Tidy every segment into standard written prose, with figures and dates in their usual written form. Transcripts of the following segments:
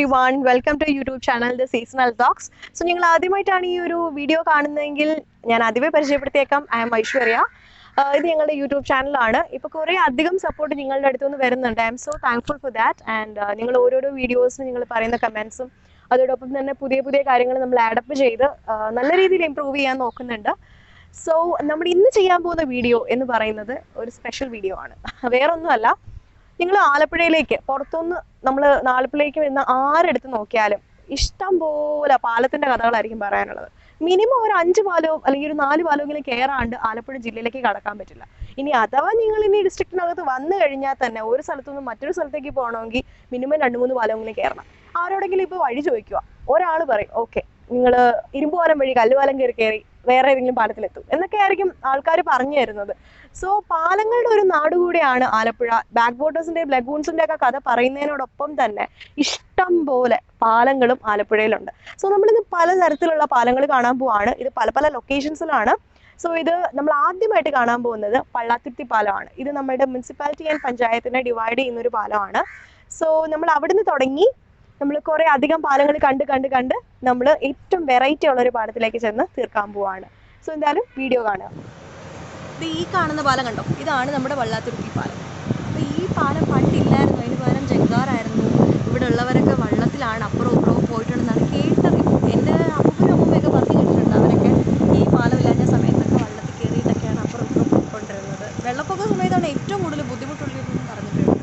everyone, welcome to YouTube channel The Seasonal Talks. So നിങ്ങൾ ആദ്യമായിട്ടാണ് ഈ ഒരു വീഡിയോ കാണുന്നതെങ്കിൽ ഞാൻ ആദ്യമേ പരിചയപ്പെടുത്തിയേക്കാം. I am Aishwarya. ഇത് ഞങ്ങളുടെ യൂട്യൂബ് ചാനലാണ്. ഇപ്പോൾ കുറേ അധികം സപ്പോർട്ട് നിങ്ങളുടെ അടുത്തുനിന്ന് വരുന്നുണ്ട്. I am so thankful for that. And നിങ്ങൾ ഓരോരോ വീഡിയോസിന് നിങ്ങൾ പറയുന്ന കമൻസും അതോടൊപ്പം തന്നെ പുതിയ പുതിയ കാര്യങ്ങൾ നമ്മൾ ആഡപ്പ് ചെയ്ത് നല്ല രീതിയിൽ ഇമ്പ്രൂവ് ചെയ്യാൻ നോക്കുന്നുണ്ട്. സോ നമ്മൾ ഇന്ന് ചെയ്യാൻ പോകുന്ന വീഡിയോ എന്ന് പറയുന്നത് ഒരു സ്പെഷ്യൽ വീഡിയോ ആണ്. വേറൊന്നുമല്ല, നിങ്ങൾ ആലപ്പുഴയിലേക്ക് പുറത്തുനിന്ന് നമ്മൾ ആലപ്പുഴയിലേക്ക് വരുന്ന ആരെടുത്ത് നോക്കിയാലും ഇഷ്ടം പോലെ പാലത്തിന്റെ കഥകളായിരിക്കും പറയാനുള്ളത്. മിനിമം ഒരു 5 പാലോ അല്ലെങ്കിൽ ഒരു 4 പാലോങ്കിലും കയറാണ്ട് ആലപ്പുഴ ജില്ലയിലേക്ക് കടക്കാൻ പറ്റില്ല. ഇനി അഥവാ നിങ്ങൾ ഇനി ഡിസ്ട്രിക്റ്റിനകത്ത് വന്നു കഴിഞ്ഞാൽ തന്നെ ഒരു സ്ഥലത്തു നിന്ന് മറ്റൊരു സ്ഥലത്തേക്ക് പോകണമെങ്കിൽ മിനിമം 2-3 പാലോങ്കിലും കയറണം. ആരോടെങ്കിലും ഇപ്പോൾ വഴി ചോദിക്കുക, ഒരാൾ പറയും ഓക്കെ നിങ്ങൾ ഇരുമ്പുപാലം വഴി കല്ലുപാലം കയറി വേറെ ഏതെങ്കിലും പാലത്തിലെത്തും എന്നൊക്കെ ആയിരിക്കും ആൾക്കാർ പറഞ്ഞു തരുന്നത്. സോ പാലങ്ങളുടെ ഒരു നാട് കൂടിയാണ് ആലപ്പുഴ. ബാക്ക് വാട്ടേഴ്സിന്റെയും ലഗൂൺസിന്റെ ഒക്കെ കഥ പറയുന്നതിനോടൊപ്പം തന്നെ ഇഷ്ടം പോലെ പാലങ്ങളും ആലപ്പുഴയിലുണ്ട്. സോ നമ്മളിന്ന് പലതരത്തിലുള്ള പാലങ്ങൾ കാണാൻ പോവാണ്. ഇത് പല പല ലൊക്കേഷൻസിലാണ്. സോ ഇത് നമ്മൾ ആദ്യമായിട്ട് കാണാൻ പോകുന്നത് പള്ളാത്തുരുത്തി പാലമാണ്. ഇത് നമ്മുടെ മുനിസിപ്പാലിറ്റി ആൻഡ് പഞ്ചായത്തിനെ ഡിവൈഡ് ചെയ്യുന്നൊരു പാലമാണ്. സോ നമ്മൾ അവിടുന്ന് തുടങ്ങി നമ്മൾ കുറേ അധികം പാലങ്ങൾ കണ്ട് നമ്മൾ ഏറ്റവും വെറൈറ്റി ഉള്ളൊരു പാലത്തിലേക്ക് ചെന്ന് തീർക്കാൻ പോവാണ്. സോ എന്തായാലും വീഡിയോ കാണുക. ഇത് ഈ കാണുന്ന പാലം കണ്ടോ, ഇതാണ് നമ്മുടെ പള്ളാത്തുരുത്തി പാലം. അപ്പോൾ ഈ പാലം പണ്ടില്ലായിരുന്നു, അതിന് പകരം ജങ്കാറായിരുന്നു. ഇവിടെ ഉള്ളവരൊക്കെ വള്ളത്തിലാണ് അപ്പുറവും ഇപ്പുറവും പോയിട്ടുണ്ടെന്നാണ് കേട്ടത്. എൻ്റെ അപ്പൂപ്പനും അമ്മൂമ്മയൊക്കെ പറഞ്ഞു കേട്ടിട്ടുണ്ട്. അവരൊക്കെ ഈ പാലമില്ലാഞ്ഞ സമയത്തൊക്കെ വള്ളത്തിൽ കയറിയിട്ടൊക്കെയാണ് അപ്പുറം ഇപ്പുറം പോയിക്കൊണ്ടിരുന്നത്. വെള്ളപ്പൊക്ക സമയത്താണ് ഏറ്റവും കൂടുതൽ ബുദ്ധിമുട്ടുള്ളതെന്ന് പറഞ്ഞിട്ടുണ്ട്.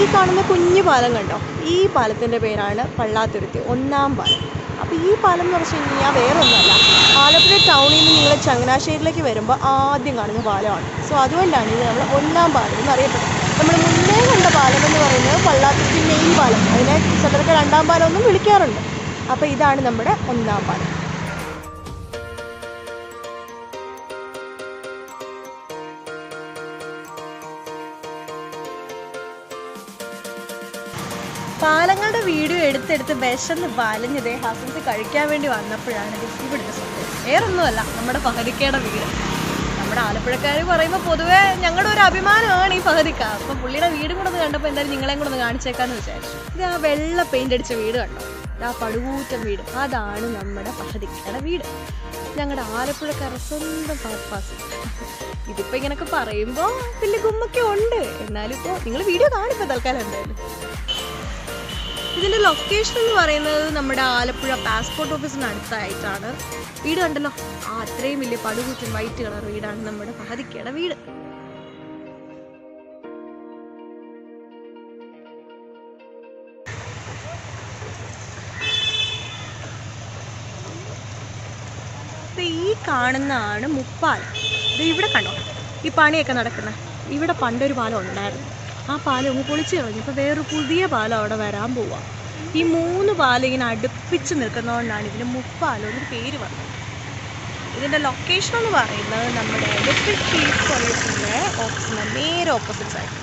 ഈ കാണുന്ന കുഞ്ഞു പാലം കണ്ടോ, ഈ പാലത്തിൻ്റെ പേരാണ് പള്ളാത്തുരുത്തി 1-ാം പാലം. അപ്പോൾ ഈ പാലം എന്ന് വെച്ച് കഴിഞ്ഞാൽ വേറെ ഒന്നുമല്ല, ആലപ്പുഴ ടൗണിൽ നിന്ന് നിങ്ങൾ ചങ്ങനാശ്ശേരിയിലേക്ക് വരുമ്പോൾ ആദ്യം കാണുന്ന പാലമാണ്. സോ അതുകൊണ്ടാണ് ഇത് നമ്മൾ 1-ാം പാലം എന്ന് അറിയപ്പെടുന്നത്. നമ്മൾ മുന്നേ കണ്ട പാലം എന്ന് പറയുന്നത് പള്ളാത്തുരുത്തി മെയിൻ പാലം, അതിനെ ചിലർക്ക് 2-ാം പാലം ഒന്നും വിളിക്കാറുണ്ട്. അപ്പോൾ ഇതാണ് നമ്മുടെ 1-ാം പാലം. പാലങ്ങളുടെ വീഡിയോ എടുത്തെടുത്ത് വിശന്ന് വലഞ്ഞതേ ഹസൻസ് കഴിക്കാൻ വേണ്ടി വന്നപ്പോഴാണ് ഇവിടുത്തെ സംഭവം. വേറൊന്നുമല്ല, നമ്മുടെ ഫഹദിക്കയുടെ വീട്. നമ്മുടെ ആലപ്പുഴക്കാർ പറയുമ്പോൾ പൊതുവേ ഞങ്ങളുടെ ഒരു അഭിമാനമാണ് ഈ ഫഹദിക്ക. അപ്പം പുള്ളിയുടെ വീടും കൂടെ ഒന്ന് കണ്ടപ്പോൾ എന്തായാലും നിങ്ങളെയും കൂടെ ഒന്ന് കാണിച്ചേക്കാന്ന് വിചാരിച്ചു. ഇത് ആ വെള്ള പെയിന്റ് അടിച്ച വീട് കണ്ടോ, ആ പടുകൂറ്റൻ വീട്, അതാണ് നമ്മുടെ ഫഹദിക്കയുടെ വീട്. ഞങ്ങളുടെ ആലപ്പുഴക്കാരുടെ സ്വന്തം പർപ്പസ്. ഇതിപ്പോൾ ഇങ്ങനെയൊക്കെ പറയുമ്പോൾ വലിയ ഗുമ്മൊക്കെ ഉണ്ട്, എന്നാലും ഇപ്പോൾ നിങ്ങൾ വീഡിയോ കാണിപ്പോൾ തൽക്കാലം എന്തായാലും. ഇതിൻ്റെ ലൊക്കേഷൻ എന്ന് പറയുന്നത് നമ്മുടെ ആലപ്പുഴ പാസ്പോർട്ട് ഓഫീസിന് അടുത്തായിട്ടാണ്. വീട് കണ്ടല്ലോ, ആ അത്രയും വലിയ പടുകൂറ്റൻ വൈറ്റ് കളർ വീടാണ് നമ്മുടെ ഫഹദിക്കയുടെ വീട്. ഈ കാണുന്നതാണ് മുപ്പാലം. ഇത് ഇവിടെ കണ്ടോ, ഈ പണിയൊക്കെ നടക്കുന്ന ഇവിടെ പണ്ടൊരു പാലം ഉണ്ടായിരുന്നു. ആ പാലം ഒന്ന് പൊളിച്ച് കളഞ്ഞു. ഇപ്പോൾ വേറൊരു പുതിയ പാലം അവിടെ വരാൻ പോവുക. ഈ 3 പാലം ഇങ്ങനെ അടുപ്പിച്ച് നിൽക്കുന്നതുകൊണ്ടാണ് ഇതിന് മുപ്പാലം എന്നൊരു പേര് വന്നത്. ഇതിൻ്റെ ലൊക്കേഷൻ എന്ന് പറയുന്നത് നമ്മുടെ ഡിസ്ട്രിക്ട് ചീഫ് പോലീസിൻ്റെ ഓഫീസിൻ്റെ നേരെ ഓപ്പോസിറ്റ് സൈഡ്.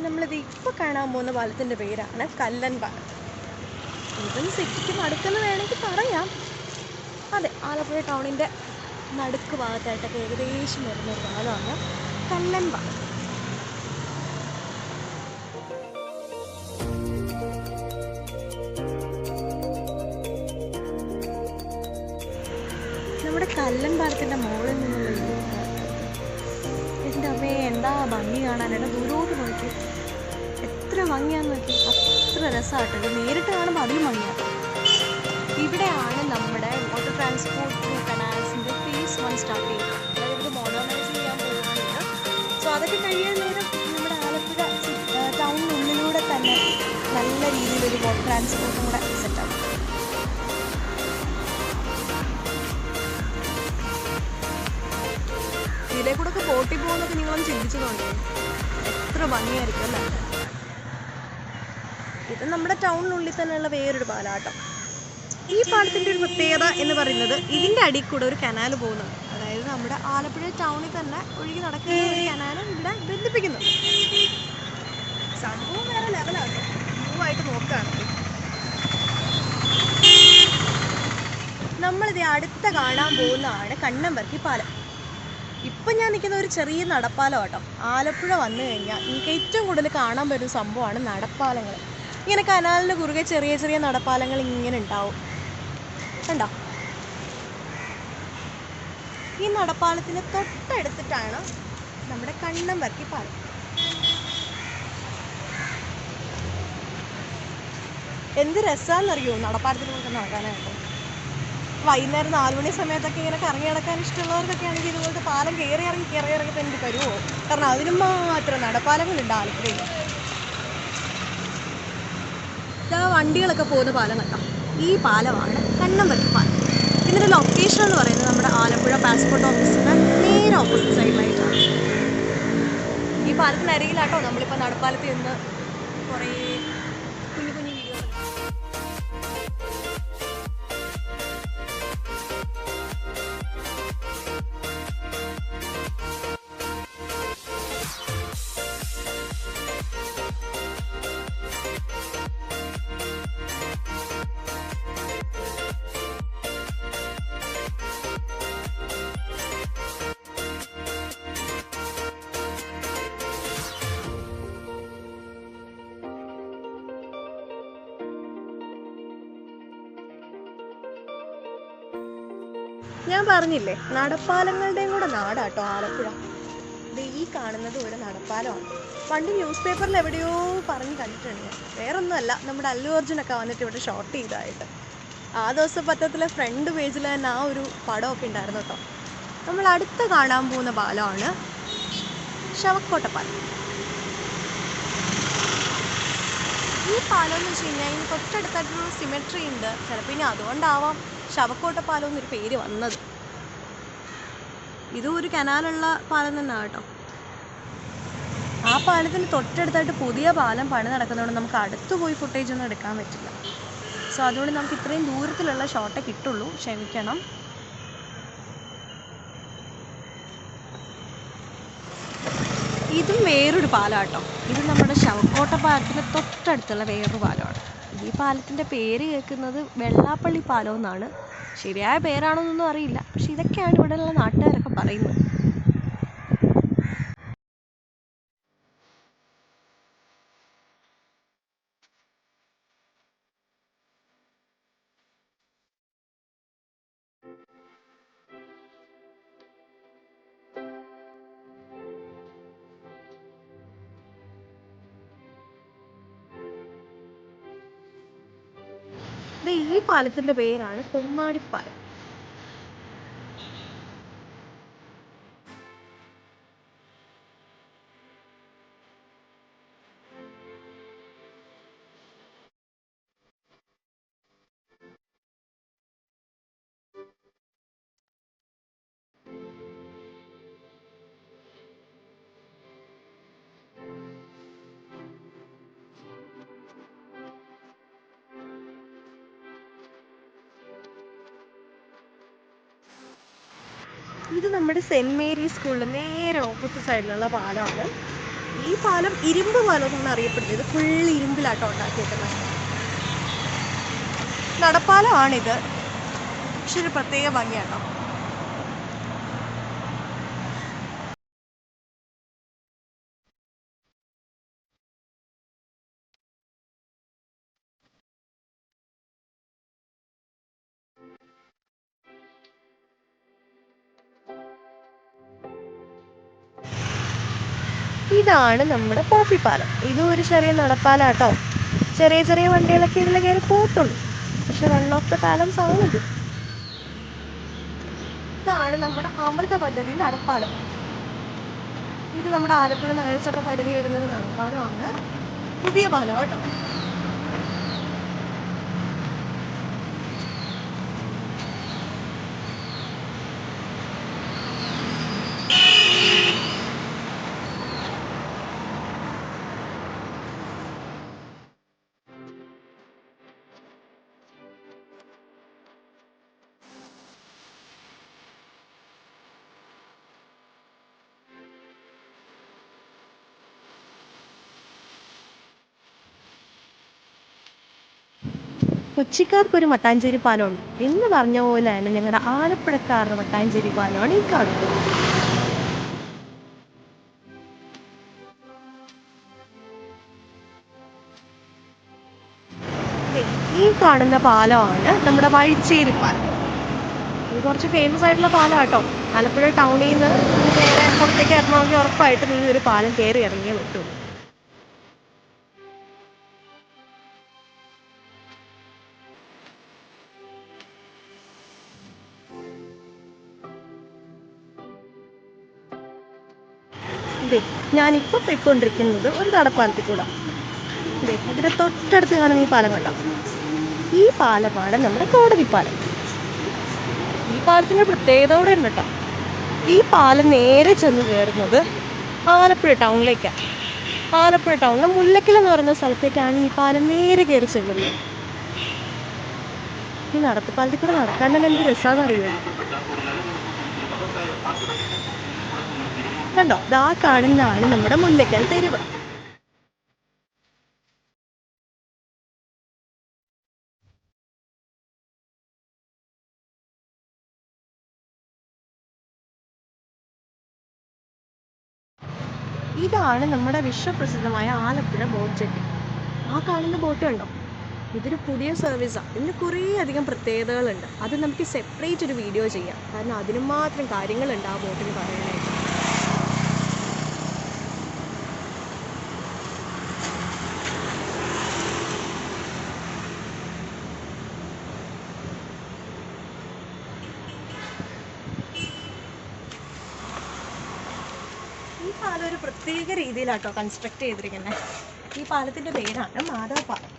നമ്മളിത് ഇപ്പോൾ കാണാൻ പോകുന്ന പാലത്തിൻ്റെ പേരാണ് കല്ലൻ പാലം. ഇതും സിറ്റിക്ക് നടുക്കെന്ന് വേണമെങ്കിൽ പറയാം. അതെ, ആലപ്പുഴ ടൗണിൻ്റെ നടുക്ക് ഭാഗത്തായിട്ടൊക്കെ ഏകദേശം വരുന്നൊരു പാലമാണ് കല്ലൻ പാലം. നമ്മുടെ കല്ലൻ പാലത്തിൻ്റെ മുകളിൽ നിന്നുള്ള എൻ്റെ അമ്മയെ എന്താ ഭംഗി കാണാനായിട്ട് ദൂരോട്ട് നോക്കി, എത്ര ഭംഗിയാന്ന് നോക്കി, അത്ര രസമായിട്ടുണ്ട്. നേരിട്ട് കാണുമ്പോൾ അതിലും ഭംഗിയാണ്. ഇവിടെയാണ് നമ്മുടെ വാട്ടർ ട്രാൻസ്പോർട്ട് ത്രൂ കനാൽസിൻ്റെ phase 1 സ്റ്റാർട്ട് ചെയ്യുന്നത്. അതായത് ഇത് മോഡേണൈസ് ചെയ്യാൻ പോകുന്നുണ്ട്. സോ അതൊക്കെ കഴിയാൻ നേരം നമ്മുടെ ആലപ്പുഴ ടൗണിനുള്ളിലൂടെ തന്നെ നല്ല രീതിയിലൊരു വാട്ടർ ട്രാൻസ്പോർട്ടും കൂടെ സെറ്റാകും. എത്ര ഭംഗിയായിരിക്കും അല്ലേ. ഇത് നമ്മുടെ ടൗണിനുള്ളിൽ തന്നെയുള്ള വേറൊരു പാലാട്ടോ. ഈ പാലത്തിൻ്റെ ഒരു പ്രത്യേകത എന്ന് പറയുന്നത് ഇതിൻ്റെ അടിയിൽ കൂടെ ഒരു കനാൽ പോകുന്നുണ്ട്. അതായത് നമ്മുടെ ആലപ്പുഴ ടൗണിൽ തന്നെ ഒഴുകി നടക്കുന്ന ഒരു കനാൽ ഇവിടെ ബന്ധിപ്പിക്കുന്നുണ്ട്. സംഭവം വേറെ ലെവലാണ്. വ്യൂ ആയിട്ട് നോക്കുകയാണെങ്കിൽ നമ്മളിത് അടുത്ത കാണാൻ പോകുന്നതാണ് കണ്ണമ്പർക്കി പാലം. ഇപ്പം ഞാൻ നിൽക്കുന്ന ഒരു ചെറിയ നടപ്പാലം കേട്ടോ. ആലപ്പുഴ വന്നു കഴിഞ്ഞാൽ നിങ്ങൾക്ക് ഏറ്റവും കൂടുതൽ കാണാൻ പറ്റുന്ന സംഭവമാണ് നടപ്പാലങ്ങൾ. ഇങ്ങനെ കനാലിന് കുറുകെ ചെറിയ ചെറിയ നടപ്പാലങ്ങൾ ഇങ്ങനെ ഉണ്ടാവും കണ്ടോ. ഈ നടപ്പാലത്തിന് തൊട്ടടുത്തിട്ടാണ് നമ്മുടെ കണ്ണമ്പർക്കി പാലം. എന്ത് രസമാണെന്നറിയോ നടപ്പാലത്തിന് കൊണ്ട് നടക്കാനായിട്ട്. വൈകുന്നേരം 4 മണി സമയത്തൊക്കെ ഇങ്ങനെ കറങ്ങി നടക്കാൻ ഇഷ്ടമുള്ളവർക്കൊക്കെ ആണെങ്കിൽ ഇതുപോലത്തെ പാലം കയറി ഇറങ്ങി തന്നെ വരുമോ. കാരണം അതിനും മാത്രം നടപ്പാലങ്ങളുണ്ട് ആലപ്പുഴയിൽ. വണ്ടികളൊക്കെ പോകുന്ന പാലം കണ്ടോ. ഈ പാലമാണ് കണ്ണമ്പർക്കി പാലം. ഇതിൻ്റെ ലൊക്കേഷൻ എന്ന് പറയുന്നത് നമ്മുടെ ആലപ്പുഴ പാസ്പോർട്ട് ഓഫീസിൻ്റെ നേരെ ഓപ്പോസിറ്റ് സൈഡിലായിട്ടാണ്. ഈ പാലത്തിനരികിലാട്ടോ നമ്മളിപ്പോൾ നടപ്പാലത്തിൽ നിന്ന് കുറേ കുഞ്ഞു കുഞ്ഞു വീഡിയോസ്. ഞാൻ പറഞ്ഞില്ലേ നടപ്പാലങ്ങളുടെയും കൂടെ നാടാട്ടോ ആലപ്പുഴ. ഇത് ഈ കാണുന്നത് ഒരു നടപ്പാലമാണ്. പണ്ട് ന്യൂസ് പേപ്പറിൽ എവിടെയോ പറഞ്ഞ് കണ്ടിട്ടുണ്ട് ഞാൻ. വേറൊന്നുമല്ല, നമ്മുടെ അല്ലു അർജുനൊക്കെ വന്നിട്ട് ഇവിടെ ഷോട്ട് ചെയ്തതായിട്ട്. ആ ദിവസം പത്രത്തിലെ ഫ്രണ്ട് പേജിൽ തന്നെ ആ ഒരു പടമൊക്കെ ഉണ്ടായിരുന്നു കേട്ടോ. നമ്മൾ അടുത്ത് കാണാൻ പോകുന്ന പാലമാണ് ശവക്കോട്ട പാലം. ഈ പാലം എന്ന് വെച്ച് കഴിഞ്ഞാൽ ഇതിന് തൊട്ടടുത്തായിട്ടൊരു സിമെട്രി ഉണ്ട്. ചിലപ്പോൾ ഇനി അതുകൊണ്ടാവാം ശവക്കോട്ട പാലം എന്നൊരു പേര് വന്നത്. ഇതും ഒരു കനാലുള്ള പാലം തന്നെയാണ് കേട്ടോ. ആ പാലത്തിന് തൊട്ടടുത്തായിട്ട് പുതിയ പാലം പണി നടക്കുന്നതുകൊണ്ട് നമുക്ക് അടുത്ത് പോയി ഫുട്ടേജ് ഒന്നും എടുക്കാൻ പറ്റില്ല. സോ അതുകൊണ്ട് നമുക്ക് ഇത്രയും ദൂരത്തിലുള്ള ഷോട്ടേ കിട്ടുള്ളൂ. ക്ഷമിക്കണം. ഇതും വേറൊരു പാലമാട്ടോ. ഇത് നമ്മുടെ ശവക്കോട്ട പാലത്തിന് തൊട്ടടുത്തുള്ള വേറൊരു പാലമാണ്. ഈ പാലത്തിൻ്റെ പേര് കേൾക്കുന്നത് വെള്ളാപ്പള്ളി പാലം എന്നാണ്. ശരിയായ പേരാണോന്നൊന്നും അറിയില്ല. പക്ഷെ ഇതൊക്കെയാണ് ഇവിടെയുള്ള നാട്ടുകാരൊക്കെ പറയുന്നത്. ഈ പാലത്തിന്റെ പേരാണ് കൊമ്മാടിപ്പാലം. ഇത് നമ്മുടെ സെന്റ് മേരീസ് സ്കൂളിൽ നേരെ ഓപ്പോസിറ്റ് സൈഡിലുള്ള പാലമാണ്. ഈ പാലം ഇരുമ്പ് പാലം എന്നാണ് അറിയപ്പെടുന്നത്. ഇത് ഫുൾ ഇരുമ്പിലാട്ടോ ഉണ്ടാക്കിയേക്കുന്നത്. നടപ്പാലമാണിത്. പക്ഷെ ഒരു പ്രത്യേക ഭംഗിയാട്ടോ. ഇതാണ് നമ്മുടെ പോപ്പിപ്പാലം. ഇതും ഒരു ചെറിയ നടപ്പാലാട്ടോ. ചെറിയ ചെറിയ വണ്ടികളൊക്കെ ഇതിൽ കയറി പോത്തുള്ളൂ. പക്ഷെ വൺ ഓഫ് ദ പാലംസ് ആണിത്. ഇതാണ് നമ്മുടെ അമൃത പദ്ധതി നടപ്പാലം. ഇത് നമ്മുടെ ആലപ്പുഴ നഗരസഭ പരിധി വരുന്നത് നടപ്പാലമാണ്. പുതിയ പാലം കേട്ടോ. കൊച്ചിക്കാർക്ക് ഒരു മട്ടാഞ്ചേരി പാലമുണ്ട് എന്ന് പറഞ്ഞ പോലെ തന്നെ ഞങ്ങളുടെ ആലപ്പുഴക്കാരുടെ മട്ടാഞ്ചേരി പാലമാണ് ഈ കാണുന്നത്. ഈ കാണുന്ന പാലമാണ് നമ്മുടെ വഴിച്ചേരി പാലം. ഇത് കുറച്ച് ഫേമസ് ആയിട്ടുള്ള പാലം കേട്ടോ. ആലപ്പുഴ ടൗണിൽ നിന്ന് നേരെ പുറത്തേക്ക് ഇറങ്ങണമെങ്കിൽ ഉറപ്പായിട്ടും ഈ ഒരു പാലം കയറി ഇറങ്ങിയേ പറ്റുള്ളൂ. ഇതേ ഞാനിപ്പോൾ പോയിക്കൊണ്ടിരിക്കുന്നത് ഒരു നടപ്പാലത്തിൽ കൂടെ. ഇതേ ഇതിന്റെ തൊട്ടടുത്ത് കാണുന്ന ഈ പാലം കണ്ടോ, ഈ പാലമാണ് നമ്മുടെ കോടതി പാലം. ഈ പാലത്തിന്റെ പ്രത്യേകത കൂടെ ഉണ്ട് കേട്ടോ. ഈ പാലം നേരെ ചെന്ന് കയറുന്നത് ആലപ്പുഴ ടൗണിലേക്കാണ്. ആലപ്പുഴ ടൗണിലെ മുല്ലക്കൽ എന്ന് പറയുന്ന സ്ഥലത്തേക്കാണ് ഈ പാലം നേരെ കയറി ചെല്ലുന്നത്. ഈ നടത്തുപാലത്തിൽ കൂടെ നടക്കാൻ തന്നെ എന്ത് രസമാണെന്ന് അറിയുമോ. കണ്ടോ, ദാ കാണുന്നതാണ് നമ്മുടെ മുല്ലക്കൽ തെരുവ്. ഇതാണ് നമ്മുടെ വിശ്വപ്രസിദ്ധമായ ആലപ്പുഴ ബോട്ട് ജെട്ടി. ആ കാണുന്ന ബോട്ട് കണ്ടോ, ഇതൊരു പുതിയ സർവീസാണ്. ഇതിന് കുറേ അധികം പ്രത്യേകതകളുണ്ട്. അത് നമുക്ക് സെപ്പറേറ്റ് ഒരു വീഡിയോ ചെയ്യാം, കാരണം അതിന് മാത്രം കാര്യങ്ങളുണ്ട് ആ ബോട്ടിന് പറയാനായിട്ട്. ഈ പാലം ഒരു പ്രത്യേക രീതിയിലാട്ടോ കൺസ്ട്രക്ട് ചെയ്തിരിക്കുന്നത്. ഈ പാലത്തിന്റെ പേരാണ് മാധവ പാലം.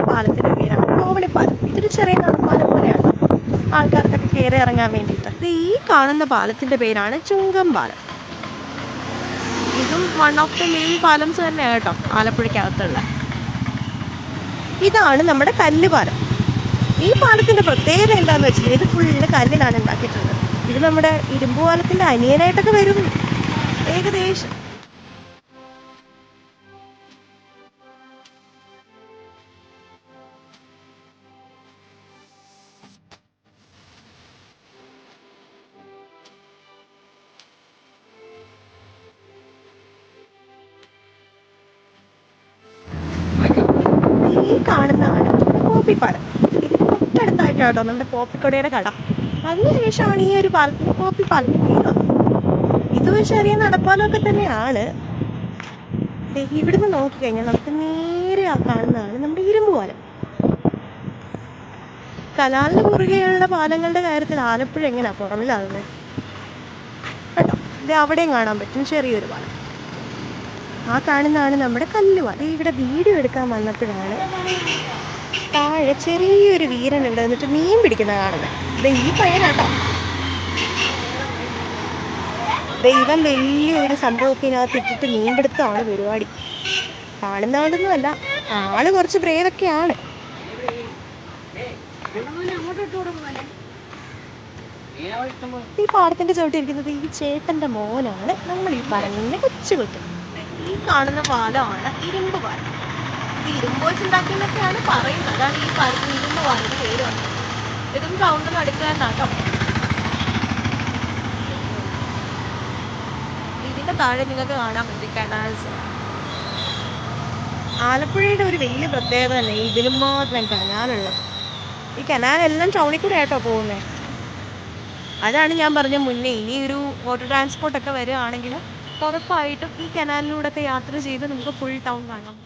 പാലത്തിന്റെ പേരാണ് കോവളിപ്പാലം. ഇതൊരു ചെറിയ നടപ്പാലം പോലെയാണ് ആൾക്കാർക്കൊക്കെ കയറി ഇറങ്ങാൻ വേണ്ടിയിട്ട്. ഈ കാണുന്ന പാലത്തിന്റെ പേരാണ് ചുങ്കം പാലം. ഇതും വൺ ഓഫ് ദ മെയിൻ പാലംസ് തന്നെയാണ് കേട്ടോ ആലപ്പുഴക്കകത്തുള്ള. ഇതാണ് നമ്മുടെ കല്ലുപാലം. ഈ പാലത്തിന്റെ പ്രത്യേകത എന്താണെന്ന് വെച്ചാൽ ഇത് ഫുള്ള് കല്ലിലാണ് ഉണ്ടാക്കിയിട്ടുള്ളത്. ഇത് നമ്മുടെ ഇരുമ്പ് പാലത്തിന്റെ അനിയനായിട്ടൊക്കെ വരും ഏകദേശം. ഈ കാണുന്നതാണ് കോപ്പിപ്പാലം. ഇതിന് തൊട്ടടുത്തായിട്ടാട്ടോ നമ്മുടെ കോപ്പിക്കൊടയുടെ കട. അതിനുശേഷമാണ് ഈ ഒരു പാലത്തിന് കോപ്പിപ്പാലം പേര്. ഇതും ചെറിയ നടപ്പാലമൊക്കെ തന്നെയാണ്. ഇവിടുന്ന് നോക്കിക്കഴിഞ്ഞാൽ നമുക്ക് നേരെ കാണുന്നതാണ് നമ്മുടെ ഇരുമ്പ് പാലം. കനാലിന് കുറുകെയുള്ള പാലങ്ങളുടെ കാര്യത്തിൽ ആലപ്പുഴ എങ്ങനെയാ പുറമിലാകുന്നത് കേട്ടോ. ഇത് അവിടെയും കാണാൻ പറ്റും ചെറിയൊരു പാലം. ആ കാണുന്നതാണ് നമ്മുടെ കല്ലുപാലം. ഇവിടെ വീഡിയോ എടുക്കാൻ വന്നപ്പോഴാണ് താഴെ ചെറിയൊരു വീരനുണ്ട് എന്നിട്ട് മീൻ പിടിക്കുന്ന കാണുന്നത്. ഈ പയ്യനാട്ടോ. ഇവൻ വലിയൊരു സംഭവമൊക്കെ ഇതിനകത്ത് ഇട്ടിട്ട് മീൻ പിടുത്തമാണ് പരിപാടി. കാണുന്ന ആളൊന്നുമല്ല, ആള് കുറച്ച് ബ്രേവൊക്കെയാണ്. ഈ പാടത്തിന്റെ ചവിട്ടിയിരിക്കുന്നത് ഈ ചേട്ടന്റെ മോനാണ് നമ്മൾ ഈ പറഞ്ഞ കൊച്ചുകുട്ടി. ഈ കാണുന്ന പാലമാണ് ഇരുമ്പ് പാലം. ഇരുമ്പ് വെച്ചുണ്ടാക്കിയെന്നൊക്കെയാണ് പറയുന്നത്. അതാണ് ഈ പാലത്തിന് ഇരുമ്പ് പാലത്തിന്റെ പേര് വന്നത്. ഇതും ടൗണിൽ അടുക്കുക എന്നാട്ടോ. ഇതിന്റെ താഴെ നിങ്ങൾക്ക് കാണാൻ പറ്റും കനാൽസ്. ആലപ്പുഴയുടെ ഒരു വലിയ പ്രത്യേകത തന്നെ ഇതിലും മാത്രം കനാലുള്ളത്. ഈ കനാലെല്ലാം ടൗണിൽ കൂടെ ആയിട്ടോ പോകുന്നത്. അതാണ് ഞാൻ പറഞ്ഞ മുന്നേ, ഇനി ഒരു വാട്ടർ ട്രാൻസ്പോർട്ടൊക്കെ വരികയാണെങ്കിൽ ഉറപ്പായിട്ടും ഈ കനാലിലൂടെ യാത്ര ചെയ്ത് നമുക്ക് ഫുൾ ടൗൺ കാണാം.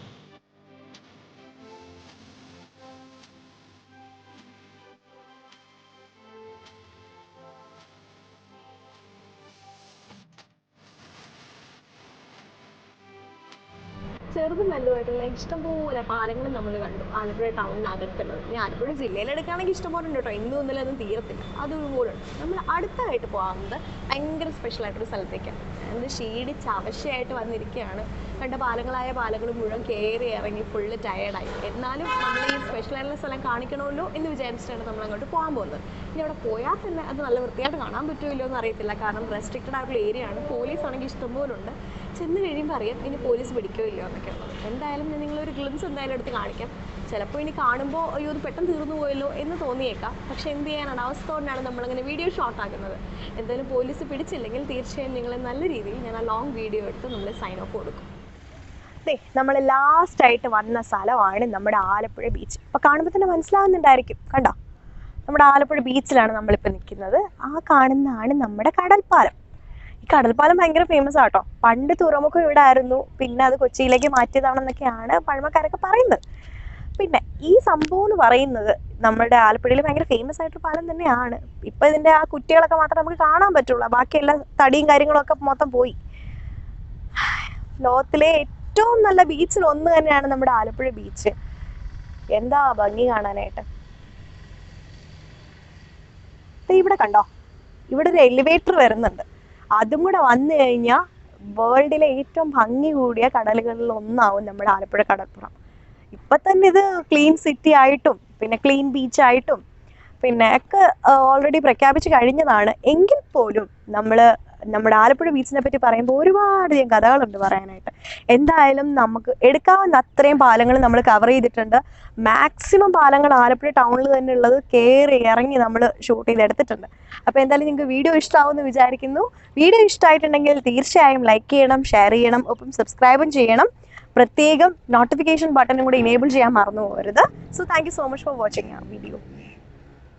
ചെറുതും വലുതുമായിട്ടുള്ള ഇഷ്ടംപോലെ പാലങ്ങൾ നമ്മൾ കണ്ടു ആലപ്പുഴ ടൗണിനകത്തുള്ളത്. ഇനി ആലപ്പുഴ ജില്ലയിലെടുക്കുകയാണെങ്കിൽ ഇഷ്ടംപോലെ ഉണ്ട് കേട്ടോ, ഇന്നും ഇന്നലെ ഒന്നും തീരത്തില്ല. അതുപോലെ ഉണ്ട്. നമ്മൾ അടുത്തായിട്ട് പോകുന്നത് ഭയങ്കര സ്പെഷ്യലായിട്ടൊരു സ്ഥലത്തേക്കാണ്. അത് ക്ഷീണിച്ച് അവശയായിട്ട് വന്നിരിക്കുകയാണ്. കണ്ട പാലങ്ങളായ പാലങ്ങൾ മുഴുവൻ കയറി ഇറങ്ങി ഫുള്ള് ടയേർഡായി. എന്നാലും നമ്മൾ ഈ സ്പെഷ്യലായിട്ടുള്ള സ്ഥലം കാണിക്കണമല്ലോ എന്ന് വിചാരിച്ചിട്ടാണ് നമ്മൾ അങ്ങോട്ട് പോകാൻ പോകുന്നത്. ഇനി അവിടെ പോയാൽ തന്നെ അത് നല്ല വൃത്തിയായിട്ട് കാണാൻ പറ്റുമല്ലോ എന്ന് അറിയത്തില്ല, കാരണം റെസ്ട്രിക്റ്റഡ് ആയിട്ടുള്ള ഏരിയ ആണ്. പോലീസ് ആണെങ്കിൽ ഇഷ്ടംപോലെ ഉണ്ട്. ചെന്ന് കഴിയുമ്പോൾ അറിയാം ഇനി പോലീസ് പിടിക്കോ ഇല്ലയോ എന്നൊക്കെ ഉള്ളത്. എന്തായാലും ഞാൻ നിങ്ങളൊരു ഗ്ലിംസ് എന്തായാലും എടുത്ത് കാണിക്കാം. ചിലപ്പോൾ ഇനി കാണുമ്പോൾ അയ്യോ ഇത് പെട്ടെന്ന് തീർന്നു പോയല്ലോ എന്ന് തോന്നിയേക്കാം. പക്ഷെ എന്ത് ചെയ്യാനാണ്, അവസ്ഥ കൊണ്ടാണ് നമ്മളങ്ങനെ വീഡിയോ ഷോട്ട് ആക്കുന്നത്. എന്തായാലും പോലീസ് പിടിച്ചില്ലെങ്കിൽ തീർച്ചയായും നിങ്ങളെ നല്ല രീതിയിൽ ഞാൻ ആ ലോങ് വീഡിയോ എടുത്ത് നമ്മൾ സൈൻ ഓഫ് കൊടുക്കും. അതെ, നമ്മൾ ലാസ്റ്റായിട്ട് വന്ന സ്ഥലമാണ് നമ്മുടെ ആലപ്പുഴ ബീച്ച്. ഇപ്പം കാണുമ്പോൾ തന്നെ മനസ്സിലാവുന്നുണ്ടായിരിക്കും, കണ്ടോ? നമ്മുടെ ആലപ്പുഴ ബീച്ചിലാണ് നമ്മളിപ്പോൾ നിൽക്കുന്നത്. ആ കാണുന്നതാണ് നമ്മുടെ കടൽപ്പാലം. ഈ കടൽപ്പാലം ഭയങ്കര ഫേമസ് ആട്ടോ. പണ്ട് തുറമുഖം ഇവിടെ ആയിരുന്നു, പിന്നെ അത് കൊച്ചിയിലേക്ക് മാറ്റിയതാണെന്നൊക്കെയാണ് പഴമക്കാരൊക്കെ പറയുന്നത്. പിന്നെ ഈ സംഭവം എന്ന് പറയുന്നത് നമ്മുടെ ആലപ്പുഴയിൽ ഭയങ്കര ഫേമസ് ആയിട്ടൊരു പാലം തന്നെയാണ്. ഇപ്പം ഇതിൻ്റെ ആ കുറ്റികളൊക്കെ മാത്രമേ നമുക്ക് കാണാൻ പറ്റുള്ളൂ. ബാക്കിയെല്ലാം തടിയും കാര്യങ്ങളൊക്കെ മൊത്തം പോയി. ലോകത്തിലെ ഏറ്റവും നല്ല ബീച്ചിൽ ഒന്ന് തന്നെയാണ് നമ്മുടെ ആലപ്പുഴ ബീച്ച്. എന്താ ഭംഗി കാണാനായിട്ട്. ഇവിടെ കണ്ടോ, ഇവിടെ ഒരു എലിവേറ്റർ വരുന്നുണ്ട്. അതും കൂടെ വന്നു കഴിഞ്ഞാൽ വേൾഡിലെ ഏറ്റവും ഭംഗി കൂടിയ കടലുകളിൽ ഒന്നാവും നമ്മുടെ ആലപ്പുഴ കടൽപ്പുറം. ഇപ്പൊ തന്നെ ഇത് ക്ലീൻ സിറ്റി ആയിട്ടും പിന്നെ ക്ലീൻ ബീച്ച് ആയിട്ടും പിന്നെ ഒക്കെ ഓൾറെഡി പ്രഖ്യാപിച്ചു കഴിഞ്ഞതാണ്. എങ്കിൽ പോലും നമ്മുടെ ആലപ്പുഴ ബീച്ചിനെ പറ്റി പറയുമ്പോൾ ഒരുപാട് കഥകളുണ്ട് പറയാനായിട്ട്. എന്തായാലും നമുക്ക് എടുക്കാവുന്ന അത്രയും പാലങ്ങൾ നമ്മൾ കവർ ചെയ്തിട്ടുണ്ട്. മാക്സിമം പാലങ്ങൾ ആലപ്പുഴ ടൗണിൽ തന്നെ ഉള്ളത് കയറി ഇറങ്ങി നമ്മൾ ഷൂട്ട് ചെയ്തെടുത്തിട്ടുണ്ട്. അപ്പോൾ എന്തായാലും നിങ്ങൾക്ക് വീഡിയോ ഇഷ്ടമാവുമെന്ന് വിചാരിക്കുന്നു. വീഡിയോ ഇഷ്ടമായിട്ടുണ്ടെങ്കിൽ തീർച്ചയായും ലൈക്ക് ചെയ്യണം, ഷെയർ ചെയ്യണം, ഒപ്പം സബ്സ്ക്രൈബും ചെയ്യണം. പ്രത്യേകം നോട്ടിഫിക്കേഷൻ ബട്ടണും കൂടി ഇനേബിൾ ചെയ്യാൻ മറന്നു പോകരുത്. So thank you so much for watching ആ വീഡിയോ.